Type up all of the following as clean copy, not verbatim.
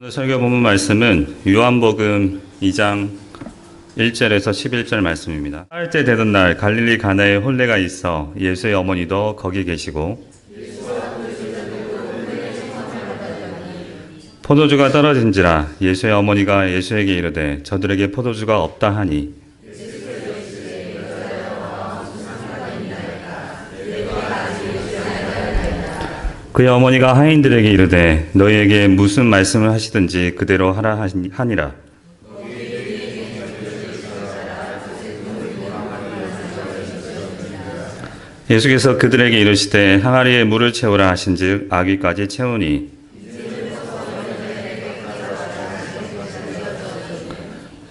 설교 본문 말씀은 요한복음 2장 1절에서 11절 말씀입니다. 사흘째 되던 날 갈릴리 가나에 혼례가 있어 예수의 어머니도 거기 계시고 포도주가 떨어진지라 예수의 어머니가 예수에게 이르되 저들에게 포도주가 없다 하니 그의 어머니가 하인들에게 이르되 너희에게 무슨 말씀을 하시든지 그대로 하라 하니라. 예수께서 그들에게 이르시되 항아리에 물을 채우라 하신즉 아귀까지 채우니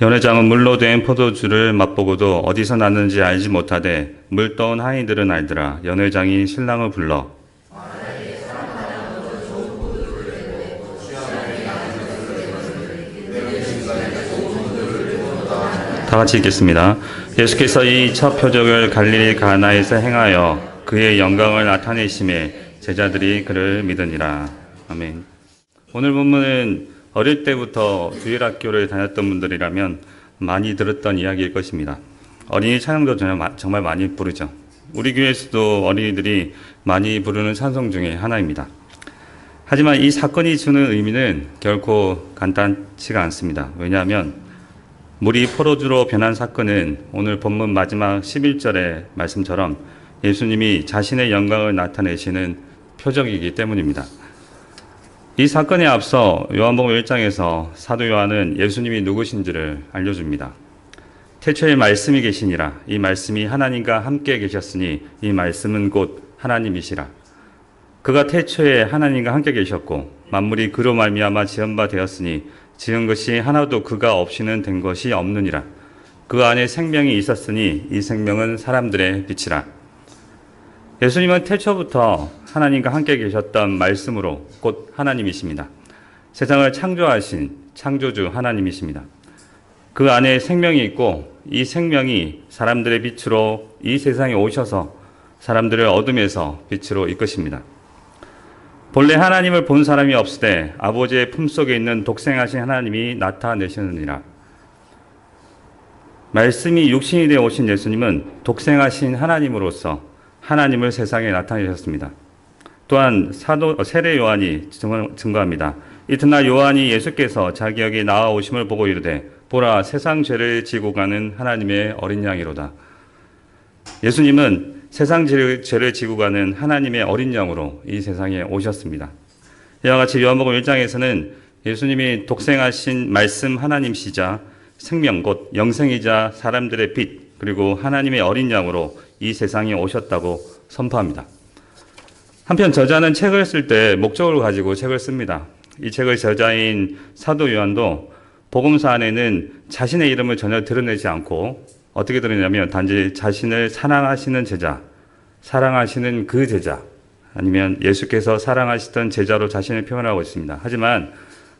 연회장은 물로 된 포도주를 맛보고도 어디서 났는지 알지 못하되 물 떠온 하인들은 알더라. 연회장이 신랑을 불러 다 같이 읽겠습니다. 예수께서 이 첫 표적을 갈릴리 가나에서 행하여 그의 영광을 나타내심에 제자들이 그를 믿으니라. 아멘. 오늘 본문은 어릴 때부터 주일학교를 다녔던 분들이라면 많이 들었던 이야기일 것입니다. 어린이 찬양도 정말 많이 부르죠. 우리 교회에서도 어린이들이 많이 부르는 찬송 중에 하나입니다. 하지만 이 사건이 주는 의미는 결코 간단치가 않습니다. 왜냐하면 물이 포도주로 변한 사건은 오늘 본문 마지막 11절의 말씀처럼 예수님이 자신의 영광을 나타내시는 표적이기 때문입니다. 이 사건에 앞서 요한복음 1장에서 사도 요한은 예수님이 누구신지를 알려줍니다. 태초에 말씀이 계시니라. 이 말씀이 하나님과 함께 계셨으니 이 말씀은 곧 하나님이시라. 그가 태초에 하나님과 함께 계셨고 만물이 그로 말미암아 지은 바 되었으니 지은 것이 하나도 그가 없이는 된 것이 없느니라. 그 안에 생명이 있었으니 이 생명은 사람들의 빛이라. 예수님은 태초부터 하나님과 함께 계셨던 말씀으로 곧 하나님이십니다. 세상을 창조하신 창조주 하나님이십니다. 그 안에 생명이 있고 이 생명이 사람들의 빛으로 이 세상에 오셔서 사람들을 어둠에서 빛으로 이끄십니다. 본래 하나님을 본 사람이 없으되 아버지의 품속에 있는 독생하신 하나님이 나타내시느니라. 말씀이 육신이 되어 오신 예수님은 독생하신 하나님으로서 하나님을 세상에 나타내셨습니다. 또한 세례 요한이 증거합니다. 이튿날 요한이 예수께서 자기에게 나아오심을 보고 이르되 보라 세상 죄를 지고 가는 하나님의 어린 양이로다. 예수님은 세상 죄를 지고 가는 하나님의 어린 양으로 이 세상에 오셨습니다. 이와 같이 요한복음 1장에서는 예수님이 독생하신 말씀 하나님시자 생명 곧 영생이자 사람들의 빛 그리고 하나님의 어린 양으로 이 세상에 오셨다고 선포합니다. 한편 저자는 책을 쓸 때 목적을 가지고 책을 씁니다. 이 책의 저자인 사도 요한도 복음서 안에는 자신의 이름을 전혀 드러내지 않고 어떻게 드러내냐면 단지 자신을 사랑하시는 제자, 사랑하시는 그 제자, 아니면 예수께서 사랑하시던 제자로 자신을 표현하고 있습니다. 하지만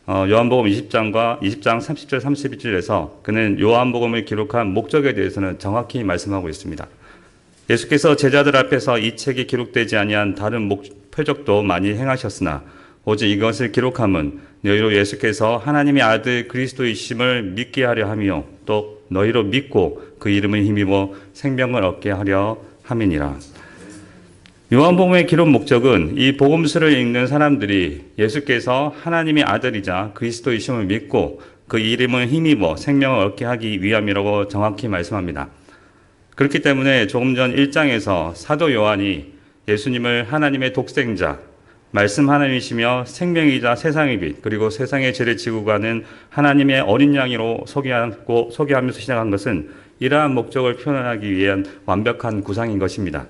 요한복음 20장 30절 31절에서 그는 요한복음을 기록한 목적에 대해서는 정확히 말씀하고 있습니다. 예수께서 제자들 앞에서 이 책이 기록되지 아니한 다른 표적도 많이 행하셨으나 오직 이것을 기록함은 너희로 예수께서 하나님의 아들 그리스도이심을 믿게 하려 함이요 또 너희로 믿고 그 이름을 힘입어 생명을 얻게 하려 함이니라. 요한복음의 기록 목적은 이 복음서를 읽는 사람들이 예수께서 하나님의 아들이자 그리스도이심을 믿고 그 이름을 힘입어 생명을 얻게 하기 위함이라고 정확히 말씀합니다. 그렇기 때문에 조금 전 1장에서 사도 요한이 예수님을 하나님의 독생자, 말씀 하나님이시며 생명이자 세상의 빛 그리고 세상의 죄를 지고 가는 하나님의 어린 양으로 소개하면서 시작한 것은 이러한 목적을 표현하기 위한 완벽한 구상인 것입니다.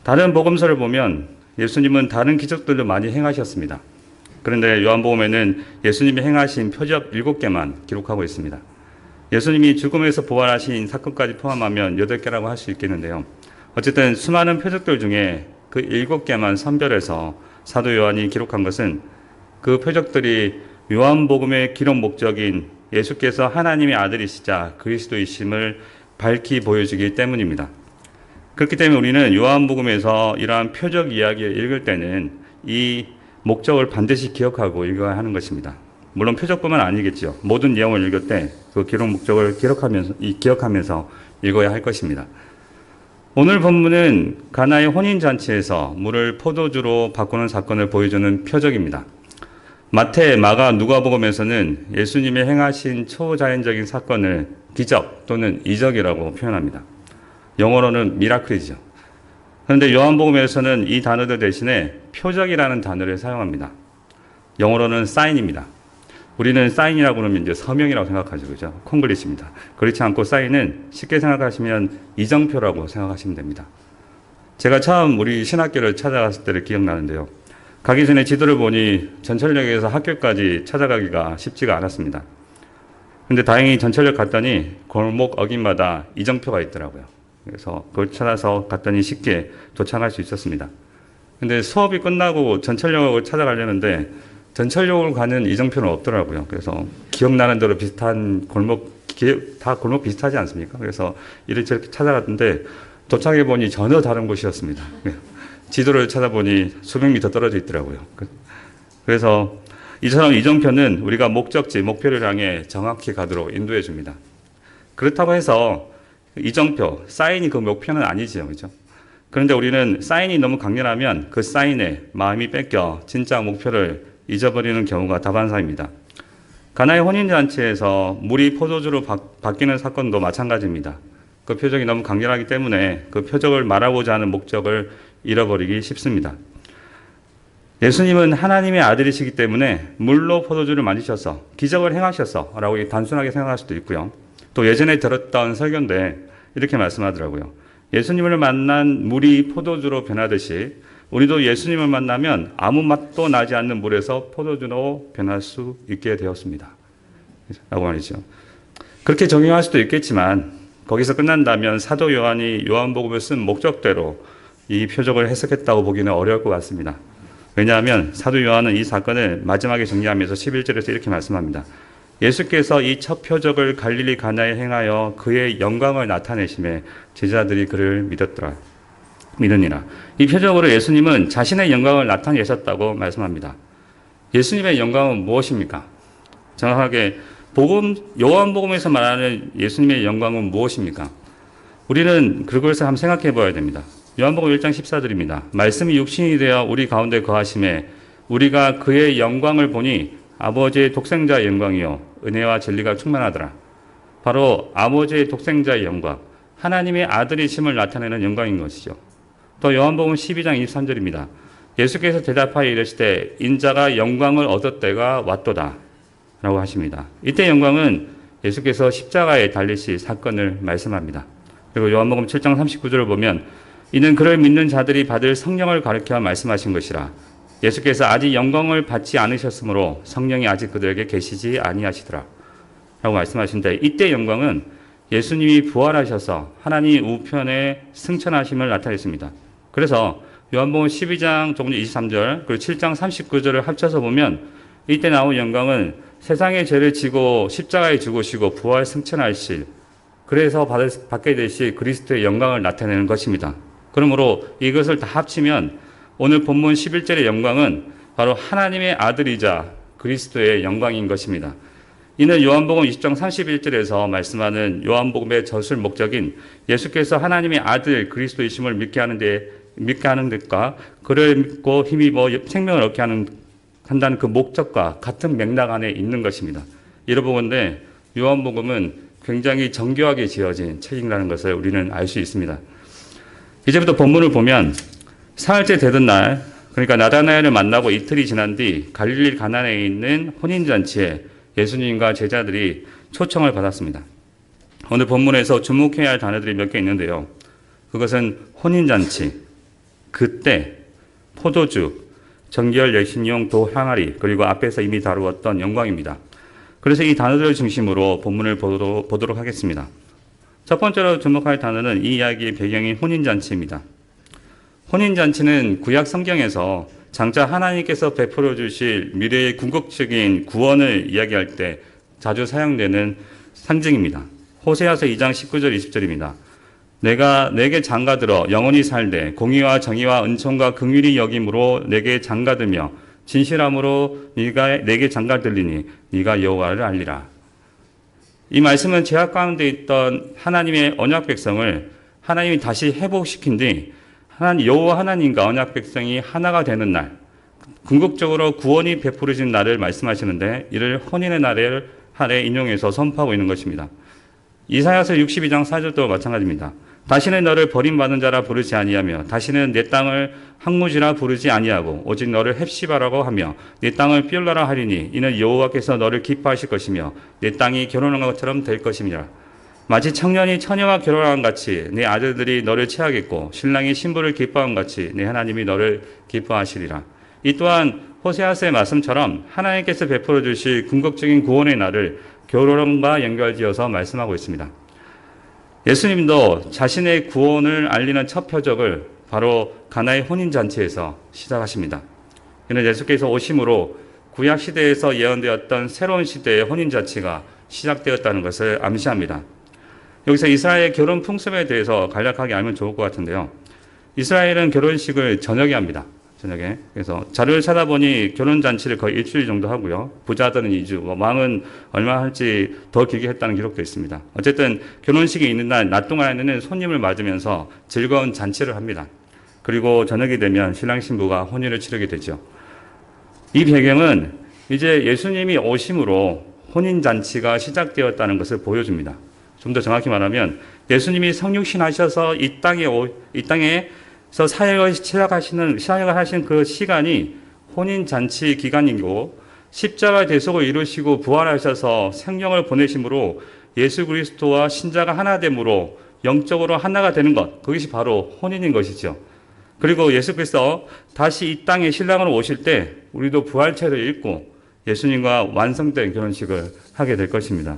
다른 복음서를 보면 예수님은 다른 기적들도 많이 행하셨습니다. 그런데 요한복음에는 예수님이 행하신 표적 7개만 기록하고 있습니다. 예수님이 죽음에서 부활하신 사건까지 포함하면 8개라고 할 수 있겠는데요. 어쨌든 수많은 표적들 중에 그 7개만 선별해서 사도 요한이 기록한 것은 그 표적들이 요한복음의 기록 목적인 예수께서 하나님의 아들이시자 그리스도이심을 밝히 보여주기 때문입니다. 그렇기 때문에 우리는 요한복음에서 이러한 표적 이야기를 읽을 때는 이 목적을 반드시 기억하고 읽어야 하는 것입니다. 물론 표적뿐만 아니겠죠. 모든 내용을 읽을 때 그 기록 목적을 기억하면서 읽어야 할 것입니다. 오늘 본문은 가나의 혼인잔치에서 물을 포도주로 바꾸는 사건을 보여주는 표적입니다. 마태, 마가, 누가복음에서는 예수님의 행하신 초자연적인 사건을 기적 또는 이적이라고 표현합니다. 영어로는 미라클이죠. 그런데 요한복음에서는 이 단어들 대신에 표적이라는 단어를 사용합니다. 영어로는 사인입니다. 우리는 사인이라고 하면 이제 서명이라고 생각하죠. 그죠? 콩글리시입니다. 그렇지 않고 사인은 쉽게 생각하시면 이정표라고 생각하시면 됩니다. 제가 처음 우리 신학교를 찾아갔을 때를 기억나는데요. 가기 전에 지도를 보니 전철역에서 학교까지 찾아가기가 쉽지가 않았습니다. 근데 다행히 전철역 갔더니 골목 어귀마다 이정표가 있더라고요. 그래서 그걸 찾아서 갔더니 쉽게 도착할 수 있었습니다. 근데 수업이 끝나고 전철역을 찾아가려는데 전철역으로 가는 이정표는 없더라고요. 그래서 기억나는 대로 비슷한 다 골목 비슷하지 않습니까? 그래서 이렇게 찾아갔는데 도착해 보니 전혀 다른 곳이었습니다. 지도를 찾아보니 수백 미터 떨어져 있더라고요. 그래서 이처럼 이정표는 우리가 목적지, 목표를 향해 정확히 가도록 인도해 줍니다. 그렇다고 해서 이정표, 사인이 그 목표는 아니지요. 그죠? 그런데 우리는 사인이 너무 강렬하면 그 사인에 마음이 뺏겨 진짜 목표를 잊어버리는 경우가 다반사입니다. 가나의 혼인잔치에서 물이 포도주로 바뀌는 사건도 마찬가지입니다. 그 표적이 너무 강렬하기 때문에 그 표적을 말하고자 하는 목적을 잃어버리기 쉽습니다. 예수님은 하나님의 아들이시기 때문에 물로 포도주를 만드셔서 기적을 행하셔서 라고 단순하게 생각할 수도 있고요. 또 예전에 들었던 설교인데 이렇게 말씀하더라고요. 예수님을 만난 물이 포도주로 변하듯이 우리도 예수님을 만나면 아무 맛도 나지 않는 물에서 포도주로 변할 수 있게 되었습니다. 라고 말이죠. 그렇게 적용할 수도 있겠지만 거기서 끝난다면 사도 요한이 요한복음을 쓴 목적대로 이 표적을 해석했다고 보기는 어려울 것 같습니다. 왜냐하면 사도 요한은 이 사건을 마지막에 정리하면서 11절에서 이렇게 말씀합니다. 예수께서 이 첫 표적을 갈릴리 가나에 행하여 그의 영광을 나타내심에 제자들이 그를 믿으니라. 이 표적으로 예수님은 자신의 영광을 나타내셨다고 말씀합니다. 예수님의 영광은 무엇입니까? 정확하게 요한복음에서 말하는 예수님의 영광은 무엇입니까? 우리는 그것을 한번 생각해 봐야 됩니다. 요한복음 1장 14절입니다. 말씀이 육신이 되어 우리 가운데 거하심에 우리가 그의 영광을 보니 아버지의 독생자의 영광이요 은혜와 진리가 충만하더라. 바로 아버지의 독생자의 영광, 하나님의 아들이심을 나타내는 영광인 것이죠. 또 요한복음 12장 23절입니다. 예수께서 대답하여 이르시되 인자가 영광을 얻을 때가 왔도다 라고 하십니다. 이때 영광은 예수께서 십자가에 달리실 사건을 말씀합니다. 그리고 요한복음 7장 39절을 보면 이는 그를 믿는 자들이 받을 성령을 가르쳐 말씀하신 것이라. 예수께서 아직 영광을 받지 않으셨으므로 성령이 아직 그들에게 계시지 아니하시더라 라고 말씀하신데 이때 영광은 예수님이 부활하셔서 하나님 우편에 승천하심을 나타냈습니다. 그래서 요한복음 12장 23절 그리고 7장 39절을 합쳐서 보면 이때 나온 영광은 세상의 죄를 지고 십자가에 죽으시고 부활 승천하실 그래서 받게 되실 그리스도의 영광을 나타내는 것입니다. 그러므로 이것을 다 합치면 오늘 본문 11절의 영광은 바로 하나님의 아들이자 그리스도의 영광인 것입니다. 이는 요한복음 20장 31절에서 말씀하는 요한복음의 저술 목적인 예수께서 하나님의 아들 그리스도이심을 믿게 하는 것과 그를 믿고 힘입어 생명을 얻게 한다는 그 목적과 같은 맥락 안에 있는 것입니다. 이러보건대 요한복음은 굉장히 정교하게 지어진 책이라는 것을 우리는 알 수 있습니다. 이제부터 본문을 보면 사흘째 되던 날, 그러니까 나다나엘을 만나고 이틀이 지난 뒤 갈릴리 가나에 있는 혼인잔치에 예수님과 제자들이 초청을 받았습니다. 오늘 본문에서 주목해야 할 단어들이 몇 개 있는데요. 그것은 혼인잔치, 그때, 포도주, 정결 예신용 도 항아리, 그리고 앞에서 이미 다루었던 영광입니다. 그래서 이 단어들을 중심으로 본문을 보도록 하겠습니다. 첫 번째로 주목할 단어는 이 이야기의 배경인 혼인잔치입니다. 혼인잔치는 구약 성경에서 장차 하나님께서 베풀어 주실 미래의 궁극적인 구원을 이야기할 때 자주 사용되는 상징입니다. 호세아서 2장 19절 20절입니다. 내가 내게 장가들어 영원히 살되 공의와 정의와 은총과 긍휼이 여김으로 내게 장가들며 진실함으로 네가 내게 장가 들리니 네가 여호와를 알리라. 이 말씀은 죄악 가운데 있던 하나님의 언약 백성을 하나님이 다시 회복시킨 뒤 여호와 하나님과 언약 백성이 하나가 되는 날, 궁극적으로 구원이 베풀어진 날을 말씀하시는데 이를 혼인의 날을 하래 인용해서 선포하고 있는 것입니다. 이사야서 62장 4절도 마찬가지입니다. 다시는 너를 버림받은 자라 부르지 아니하며 다시는 내 땅을 항무지라 부르지 아니하고 오직 너를 헵시바라고 하며 내 땅을 삐올라라 하리니 이는 여호와께서 너를 기뻐하실 것이며 내 땅이 결혼한 것처럼 될 것임이라. 마치 청년이 처녀와 결혼한 같이 내 아들들이 너를 취하겠고 신랑이 신부를 기뻐한 같이 내 하나님이 너를 기뻐하시리라. 이 또한 호세아서의 말씀처럼 하나님께서 베풀어 주실 궁극적인 구원의 날을 결혼과 연결지어서 말씀하고 있습니다. 예수님도 자신의 구원을 알리는 첫 표적을 바로 가나의 혼인잔치에서 시작하십니다. 이는 예수께서 오심으로 구약 시대에서 예언되었던 새로운 시대의 혼인잔치가 시작되었다는 것을 암시합니다. 여기서 이스라엘의 결혼 풍습에 대해서 간략하게 알면 좋을 것 같은데요. 이스라엘은 결혼식을 저녁에 합니다. 저녁에. 그래서 자료를 찾아보니 결혼잔치를 거의 일주일 정도 하고요. 부자들은 2주, 왕은 얼마 할지 더 길게 했다는 기록도 있습니다. 어쨌든 결혼식이 있는 날, 낮 동안에는 손님을 맞으면서 즐거운 잔치를 합니다. 그리고 저녁이 되면 신랑 신부가 혼인을 치르게 되죠. 이 배경은 이제 예수님이 오심으로 혼인잔치가 시작되었다는 것을 보여줍니다. 좀 더 정확히 말하면 예수님이 성육신 하셔서 이 땅에서 사역을 하신 그 시간이 혼인잔치 기간이고 십자가 대속을 이루시고 부활하셔서 생명을 보내심으로 예수 그리스도와 신자가 하나됨으로 영적으로 하나가 되는 것, 그것이 바로 혼인인 것이죠. 그리고 예수 그리스도 다시 이 땅에 신랑으로 오실 때 우리도 부활체를 입고 예수님과 완성된 결혼식을 하게 될 것입니다.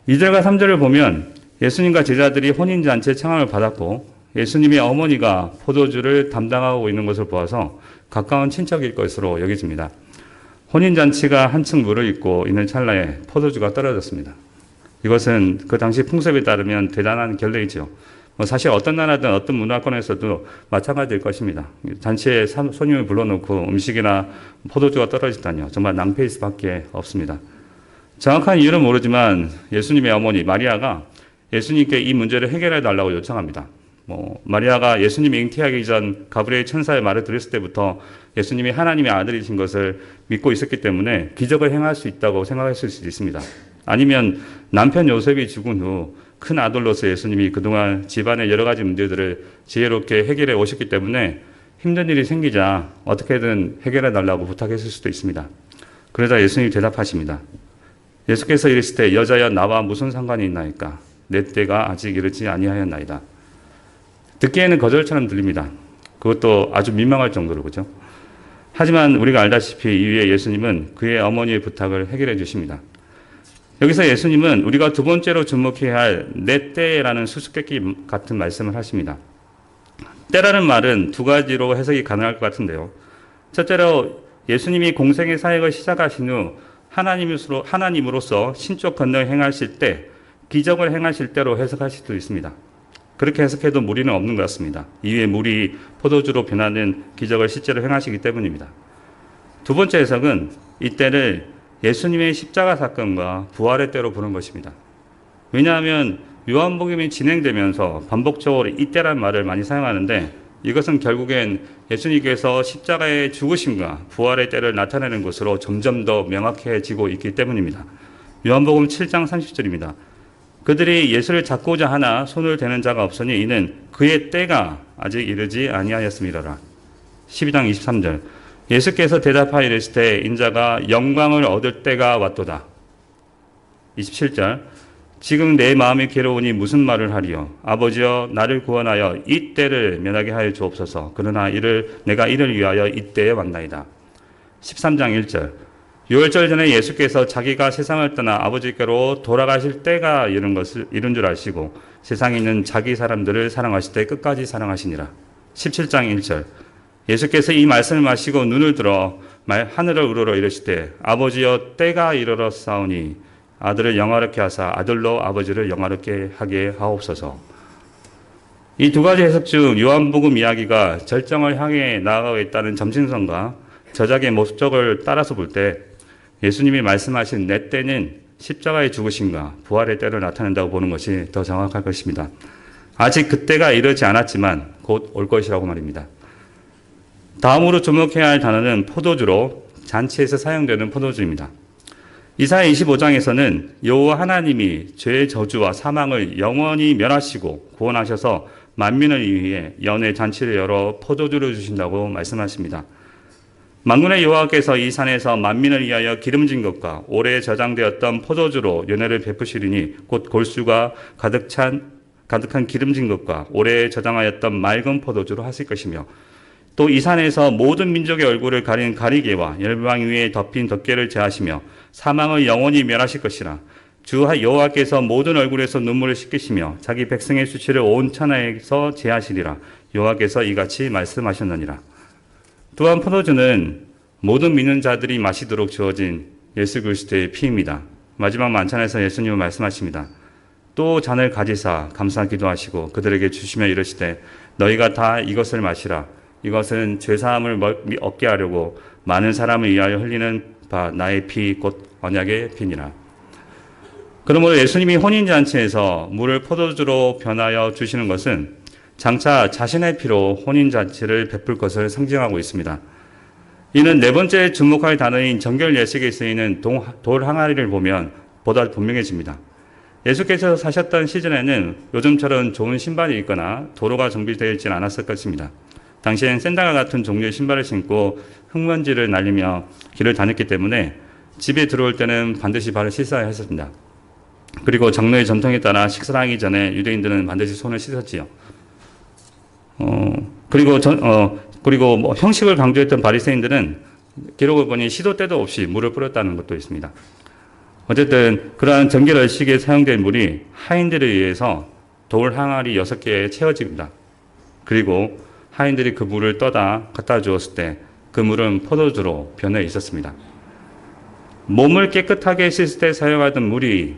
2절과 3절을 보면 예수님과 제자들이 혼인잔치의 청함을 받았고 예수님의 어머니가 포도주를 담당하고 있는 것을 보아서 가까운 친척일 것으로 여겨집니다. 혼인잔치가 한층 무르익고 있는 찰나에 포도주가 떨어졌습니다. 이것은 그 당시 풍습에 따르면 대단한 결례이죠. 사실 어떤 나라든 어떤 문화권에서도 마찬가지일 것입니다. 잔치에 손님을 불러놓고 음식이나 포도주가 떨어진다뇨. 정말 낭패일 수밖에 없습니다. 정확한 이유는 모르지만 예수님의 어머니 마리아가 예수님께 이 문제를 해결해 달라고 요청합니다. 마리아가 예수님이 잉태하기 전 가브리엘 천사의 말을 들었을 때부터 예수님이 하나님의 아들이신 것을 믿고 있었기 때문에 기적을 행할 수 있다고 생각했을 수도 있습니다. 아니면 남편 요셉이 죽은 후 큰 아들로서 예수님이 그동안 집안의 여러 가지 문제들을 지혜롭게 해결해 오셨기 때문에 힘든 일이 생기자 어떻게든 해결해 달라고 부탁했을 수도 있습니다. 그러자 예수님이 대답하십니다. 예수께서 이르실 때 여자여 나와 무슨 상관이 있나이까 내 때가 아직 이르지 아니하였나이다. 듣기에는 거절처럼 들립니다. 그것도 아주 민망할 정도로, 그죠? 하지만 우리가 알다시피 이후에 예수님은 그의 어머니의 부탁을 해결해 주십니다. 여기서 예수님은 우리가 두 번째로 주목해야 할 내 때라는 수수께끼 같은 말씀을 하십니다. 때라는 말은 두 가지로 해석이 가능할 것 같은데요. 첫째로 예수님이 공생의 사역을 시작하신 후 하나님으로서 신적 권능을 행하실 때, 기적을 행하실 때로 해석하실 수도 있습니다. 그렇게 해석해도 무리는 없는 것 같습니다. 이후에 물이 포도주로 변하는 기적을 실제로 행하시기 때문입니다. 두 번째 해석은 이 때를 예수님의 십자가 사건과 부활의 때로 보는 것입니다. 왜냐하면 요한복음이 진행되면서 반복적으로 이때란 말을 많이 사용하는데 이것은 결국엔 예수님께서 십자가의 죽으심과 부활의 때를 나타내는 것으로 점점 더 명확해지고 있기 때문입니다. 요한복음 7장 30절입니다. 그들이 예수를 잡고자 하나 손을 대는 자가 없으니 이는 그의 때가 아직 이르지 아니하였음이로라. 12장 23절. 예수께서 대답하여 이르시되 인자가 영광을 얻을 때가 왔도다. 27절. 지금 내 마음이 괴로우니 무슨 말을 하리요. 아버지여 나를 구원하여 이 때를 면하게 하여 주옵소서. 그러나 내가 이를 위하여 이 때에 왔나이다. 13장 1절. 유월절 전에 예수께서 자기가 세상을 떠나 아버지께로 돌아가실 때가 이른 줄 아시고 세상에 있는 자기 사람들을 사랑하실 때 끝까지 사랑하시니라. 17장 1절. 예수께서 이 말씀을 마시고 눈을 들어 하늘을 우러러 이르시되 아버지여 때가 이르렀사오니 아들을 영화롭게 하사 아들로 아버지를 영화롭게 하게 하옵소서. 이 두 가지 해석 중 요한복음 이야기가 절정을 향해 나아가고 있다는 점진성과 저작의 목적을 따라서 볼 때 예수님이 말씀하신 내 때는 십자가의 죽으심과 부활의 때를 나타낸다고 보는 것이 더 정확할 것입니다. 아직 그때가 이르지 않았지만 곧 올 것이라고 말입니다. 다음으로 주목해야 할 단어는 포도주로 잔치에서 사용되는 포도주입니다. 이사야 25장에서는 여호와 하나님이 죄의 저주와 사망을 영원히 멸하시고 구원하셔서 만민을 위해 연회 잔치를 열어 포도주를 주신다고 말씀하십니다. 만군의 여호와께서 이 산에서 만민을 위하여 기름진 것과 오래 저장되었던 포도주로 연회를 베푸시리니 곧 골수가 가득한 기름진 것과 오래 저장하였던 맑은 포도주로 하실 것이며 또 이 산에서 모든 민족의 얼굴을 가린 가리개와 열방 위에 덮인 덮개를 제하시며 사망을 영원히 멸하실 것이라. 주 여호와께서 모든 얼굴에서 눈물을 씻기시며 자기 백성의 수치를 온 천하에서 제하시리라. 여호와께서 이같이 말씀하셨느니라. 또한 포도주는 모든 믿는 자들이 마시도록 주어진 예수 그리스도의 피입니다. 마지막 만찬에서 예수님은 말씀하십니다. 또 잔을 가지사 감사 기도하시고 그들에게 주시며 이르시되 너희가 다 이것을 마시라. 이것은 죄사함을 얻게 하려고 많은 사람을 위하여 흘리는 바 나의 피 곧 언약의 피니라. 그러므로 예수님이 혼인잔치에서 물을 포도주로 변하여 주시는 것은 장차 자신의 피로 혼인잔치를 베풀 것을 상징하고 있습니다. 이는 네 번째 주목할 단어인 정결 예식에 쓰이는 돌 항아리를 보면 보다 분명해집니다. 예수께서 사셨던 시즌에는 요즘처럼 좋은 신발이 있거나 도로가 정비되어 있지는 않았을 것입니다. 당시엔 샌들과 같은 종류의 신발을 신고 흙먼지를 날리며 길을 다녔기 때문에 집에 들어올 때는 반드시 발을 씻어야 했습니다. 그리고 장로의 전통에 따라 식사를 하기 전에 유대인들은 반드시 손을 씻었지요. 그리고 형식을 강조했던 바리새인들은 기록을 보니 시도 때도 없이 물을 뿌렸다는 것도 있습니다. 어쨌든 그러한 정결 의식에 사용된 물이 하인들에 의해서 돌 항아리 6개에 채워집니다. 그리고 하인들이 그 물을 떠다 갖다 주었을 때 그 물은 포도주로 변해 있었습니다. 몸을 깨끗하게 씻을 때 사용하던 물이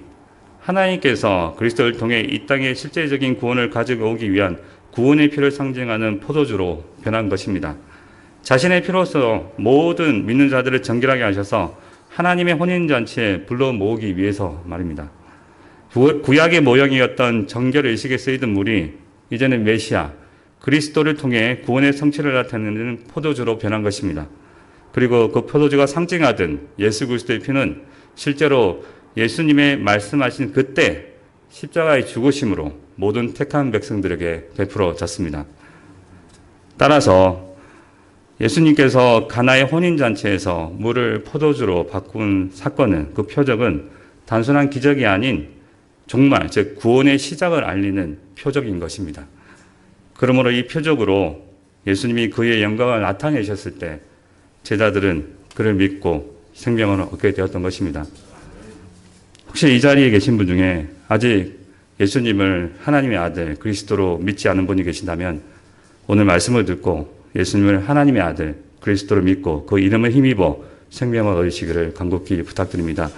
하나님께서 그리스도를 통해 이 땅에 실제적인 구원을 가지고 오기 위한 구원의 피를 상징하는 포도주로 변한 것입니다. 자신의 피로서 모든 믿는 자들을 정결하게 하셔서 하나님의 혼인잔치에 불러 모으기 위해서 말입니다. 구약의 모형이었던 정결의식에 쓰이던 물이 이제는 메시아, 그리스도를 통해 구원의 성취를 나타내는 포도주로 변한 것입니다. 그리고 그 포도주가 상징하던 예수 그리스도의 피는 실제로 예수님의 말씀하신 그때 십자가의 죽으심으로 모든 택한 백성들에게 베풀어졌습니다. 따라서 예수님께서 가나의 혼인잔치에서 물을 포도주로 바꾼 사건은, 그 표적은 단순한 기적이 아닌 정말 즉 구원의 시작을 알리는 표적인 것입니다. 그러므로 이 표적으로 예수님이 그의 영광을 나타내셨을 때 제자들은 그를 믿고 생명을 얻게 되었던 것입니다. 혹시 이 자리에 계신 분 중에 아직 예수님을 하나님의 아들 그리스도로 믿지 않은 분이 계신다면 오늘 말씀을 듣고 예수님을 하나님의 아들 그리스도로 믿고 그 이름을 힘입어 생명을 얻으시기를 간곡히 부탁드립니다.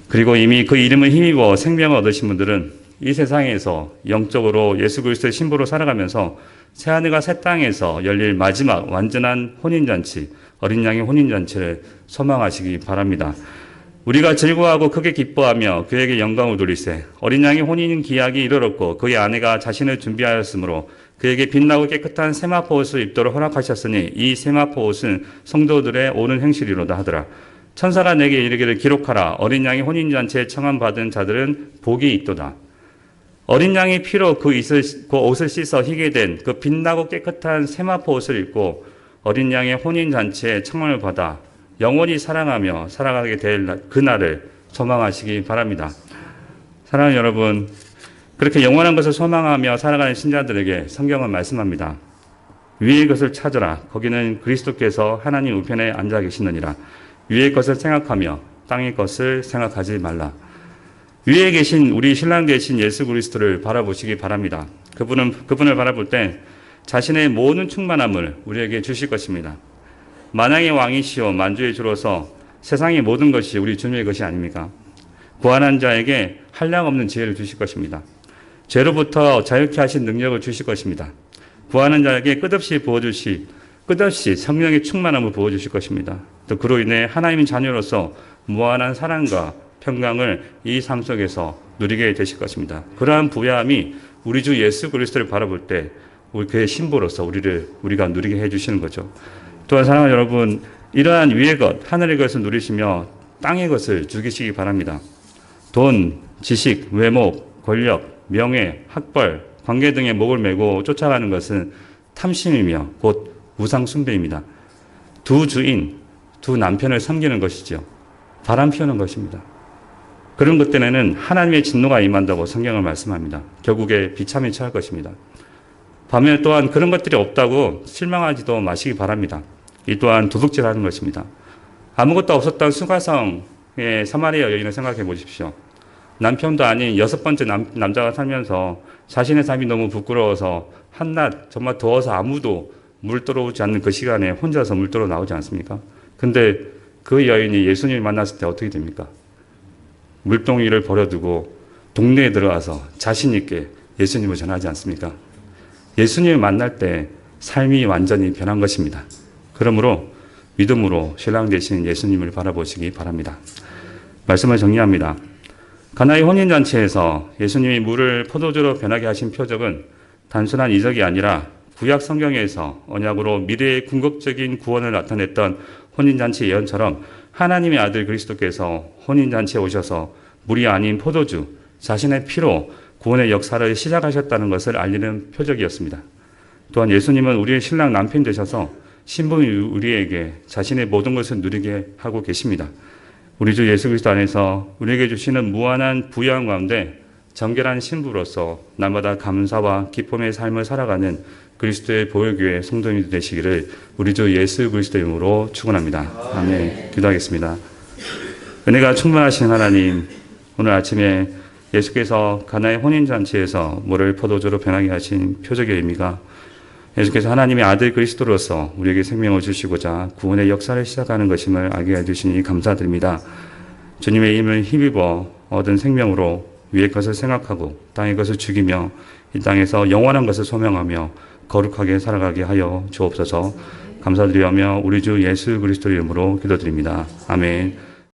그리고 이미 그 이름을 힘입어 생명을 얻으신 분들은 이 세상에서 영적으로 예수 그리스도의 신부로 살아가면서 새하늘과 새 땅에서 열릴 마지막 완전한 혼인잔치, 어린 양의 혼인잔치를 소망하시기 바랍니다. 우리가 즐거워하고 크게 기뻐하며 그에게 영광을 돌리세. 어린 양의 혼인 기약이 이르렀고 그의 아내가 자신을 준비하였으므로 그에게 빛나고 깨끗한 세마포 옷을 입도록 허락하셨으니 이 세마포 옷은 성도들의 옳은 행실이로다 하더라. 천사가 내게 이르기를 기록하라. 어린 양의 혼인잔치에 청함받은 자들은 복이 있도다. 어린 양의 피로 그 옷을 씻어 희게 된 그 빛나고 깨끗한 세마포 옷을 입고 어린 양의 혼인잔치에 청함을 받아 영원히 사랑하며 살아가게 될 그날을 소망하시기 바랍니다. 사랑하는 여러분, 그렇게 영원한 것을 소망하며 살아가는 신자들에게 성경은 말씀합니다. 위의 것을 찾으라. 거기는 그리스도께서 하나님 우편에 앉아 계시느니라. 위의 것을 생각하며 땅의 것을 생각하지 말라. 위에 계신 우리 신랑 되신 예수 그리스도를 바라보시기 바랍니다. 그분을 바라볼 때 자신의 모든 충만함을 우리에게 주실 것입니다. 만왕의 왕이시오 만주의 주로서 세상의 모든 것이 우리 주님의 것이 아닙니까? 구원한 자에게 한량없는 지혜를 주실 것입니다. 죄로부터 자유케 하신 능력을 주실 것입니다. 구하는 자에게 끝없이 부어주실 끝없이 성령의 충만함을 부어주실 것입니다. 또 그로 인해 하나님의 자녀로서 무한한 사랑과 평강을 이 삶 속에서 누리게 되실 것입니다. 그러한 부여함이 우리 주 예수 그리스도를 바라볼 때 그의 신부로서 우리가 누리게 해주시는 거죠. 또한 사랑하는 여러분, 이러한 위의 것, 하늘의 것을 누리시며 땅의 것을 죽이시기 바랍니다. 돈, 지식, 외모, 권력, 명예, 학벌, 관계 등의 목을 메고 쫓아가는 것은 탐심이며 곧 우상 숭배입니다. 두 주인, 두 남편을 섬기는 것이죠. 바람 피우는 것입니다. 그런 것 때문에는 하나님의 진노가 임한다고 성경을 말씀합니다. 결국에 비참에 처할 것입니다. 반면에 또한 그런 것들이 없다고 실망하지도 마시기 바랍니다. 이 또한 도둑질하는 것입니다. 아무것도 없었던 수가성의 사마리아 여인을 생각해 보십시오. 남편도 아닌 6번째 남자가 살면서 자신의 삶이 너무 부끄러워서 한낮 정말 더워서 아무도 물 들어오지 않는 그 시간에 혼자서 물 들어 나오지 않습니까? 근데 그 여인이 예수님을 만났을 때 어떻게 됩니까? 물동이를 버려두고 동네에 들어가서 자신 있게 예수님을 전하지 않습니까? 예수님을 만날 때 삶이 완전히 변한 것입니다. 그러므로 믿음으로 신랑 되신 예수님을 바라보시기 바랍니다. 말씀을 정리합니다. 가나의 혼인잔치에서 예수님이 물을 포도주로 변하게 하신 표적은 단순한 이적이 아니라 구약 성경에서 언약으로 미래의 궁극적인 구원을 나타냈던 혼인잔치 예언처럼 하나님의 아들 그리스도께서 혼인잔치에 오셔서 물이 아닌 포도주, 자신의 피로 구원의 역사를 시작하셨다는 것을 알리는 표적이었습니다. 또한 예수님은 우리의 신랑 남편 되셔서 신부인 우리에게 자신의 모든 것을 누리게 하고 계십니다. 우리 주 예수 그리스도 안에서 우리에게 주시는 무한한 부여함 가운데 정결한 신부로서 날마다 감사와 기쁨의 삶을 살아가는 그리스도의 보혈교회 성도님들 되시기를 우리 주 예수 그리스도 이름으로 축원합니다. 아멘. 기도하겠습니다. 은혜가 충만하신 하나님, 오늘 아침에 예수께서 가나의 혼인잔치에서 물을 포도주로 변하게 하신 표적의 의미가 예수께서 하나님의 아들 그리스도로서 우리에게 생명을 주시고자 구원의 역사를 시작하는 것임을 알게 해주시니 감사드립니다. 주님의 힘을 힘입어 얻은 생명으로 위의 것을 생각하고 땅의 것을 죽이며 이 땅에서 영원한 것을 소명하며 거룩하게 살아가게 하여 주옵소서. 감사드리며 우리 주 예수 그리스도 이름으로 기도드립니다. 아멘.